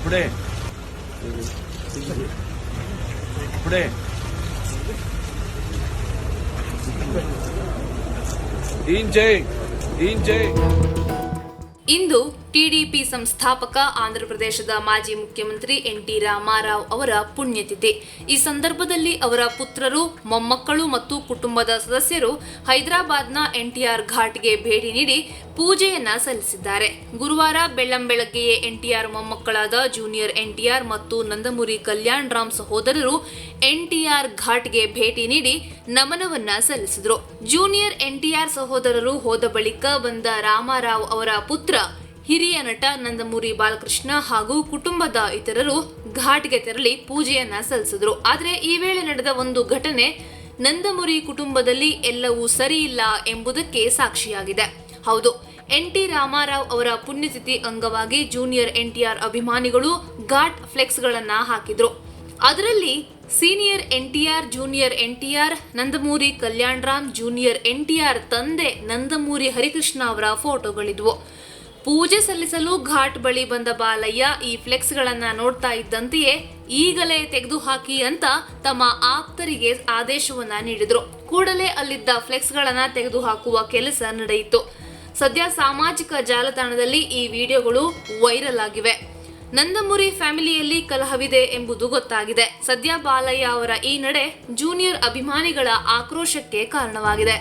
पुढे पुढे दीन जय ಇಂದು ಟಿಡಿಪಿ ಸಂಸ್ಥಾಪಕ ಆಂಧ್ರಪ್ರದೇಶದ ಮಾಜಿ ಮುಖ್ಯಮಂತ್ರಿ ಎನ್.ಟಿ. ರಾಮಾರಾವ್ ಅವರ ಪುಣ್ಯತಿಥಿ. ಈ ಸಂದರ್ಭದಲ್ಲಿ ಅವರ ಪುತ್ರರು, ಮೊಮ್ಮಕ್ಕಳು ಮತ್ತು ಕುಟುಂಬದ ಸದಸ್ಯರು ಹೈದರಾಬಾದ್ನ ಎನ್ಟಿಆರ್ ಘಾಟ್ಗೆ ಭೇಟಿ ನೀಡಿ ಪೂಜೆಯನ್ನ ಸಲ್ಲಿಸಿದ್ದಾರೆ. ಗುರುವಾರ ಬೆಳ್ಳಂಬೆಳಗ್ಗೆಯೇ ಎನ್ಟಿಆರ್ ಮೊಮ್ಮಕ್ಕಳಾದ ಜೂನಿಯರ್ ಎನ್ಟಿಆರ್ ಮತ್ತು ನಂದಮುರಿ ಕಲ್ಯಾಣ್ ರಾಮ್ ಸಹೋದರರು ಎನ್ಟಿಆರ್ ಘಾಟ್ಗೆ ಭೇಟಿ ನೀಡಿ ನಮನವನ್ನ ಸಲ್ಲಿಸಿದರು. ಜೂನಿಯರ್ ಎನ್ಟಿಆರ್ ಸಹೋದರರು ಹೋದ ಬಳಿಕ ಬಂದ ರಾಮಾರಾವ್ ಅವರ ಪುತ್ರ ಹಿರಿಯ ನಟ ನಂದಮುರಿ ಬಾಲಕೃಷ್ಣ ಹಾಗೂ ಕುಟುಂಬದ ಇತರರು ಘಾಟ್ಗೆ ತೆರಳಿ ಪೂಜೆಯನ್ನ ಸಲ್ಲಿಸಿದ್ರು. ಆದರೆ ಈ ವೇಳೆ ನಡೆದ ಒಂದು ಘಟನೆ ನಂದಮುರಿ ಕುಟುಂಬದಲ್ಲಿ ಎಲ್ಲವೂ ಸರಿಯಿಲ್ಲ ಎಂಬುದಕ್ಕೆ ಸಾಕ್ಷಿಯಾಗಿದೆ. ಹೌದು, ಎನ್.ಟಿ. ರಾಮಾರಾವ್ ಅವರ ಪುಣ್ಯತಿಥಿ ಅಂಗವಾಗಿ ಜೂನಿಯರ್ ಎನ್ಟಿಆರ್ ಅಭಿಮಾನಿಗಳು ಘಾಟ್ ಫ್ಲೆಕ್ಸ್ಗಳನ್ನ ಹಾಕಿದ್ರು. ಅದರಲ್ಲಿ senior NTR, junior NTR, Nandamuri Kalyan Ram, junior NTR ತಂದೆ ನಂದಮೂರಿ ಹರಿಕೃಷ್ಣ ಅವರ ಫೋಟೋಗಳಿದ್ವು. ಪೂಜೆ ಸಲ್ಲಿಸಲು ಘಾಟ್ ಬಳಿ ಬಂದ ಬಾಲಯ್ಯ ಈ ಫ್ಲೆಕ್ಸ್ಗಳನ್ನ ನೋಡ್ತಾ ಇದ್ದಂತೆಯೇ ಈಗಲೇ ತೆಗೆದುಹಾಕಿ ಅಂತ ತಮ್ಮ ಆಪ್ತರಿಗೆ ಆದೇಶವನ್ನ ನೀಡಿದ್ರು. ಕೂಡಲೇ ಅಲ್ಲಿದ್ದ ಫ್ಲೆಕ್ಸ್ಗಳನ್ನ ತೆಗೆದುಹಾಕುವ ಕೆಲಸ ನಡೆಯಿತು. ಸದ್ಯ ಸಾಮಾಜಿಕ ಜಾಲತಾಣದಲ್ಲಿ ಈ ವಿಡಿಯೋಗಳು ವೈರಲ್ ಆಗಿವೆ. ನಂದಮುರಿ ಫ್ಯಾಮಿಲಿಯಲ್ಲಿ ಕಲಹವಿದೆ ಎಂಬುದು ಗೊತ್ತಾಗಿದೆ. ಸದ್ಯ ಬಾಲಯ್ಯ ಅವರ ಈ ನಡೆ ಜೂನಿಯರ್ ಅಭಿಮಾನಿಗಳ ಆಕ್ರೋಶಕ್ಕೆ ಕಾರಣವಾಗಿದೆ.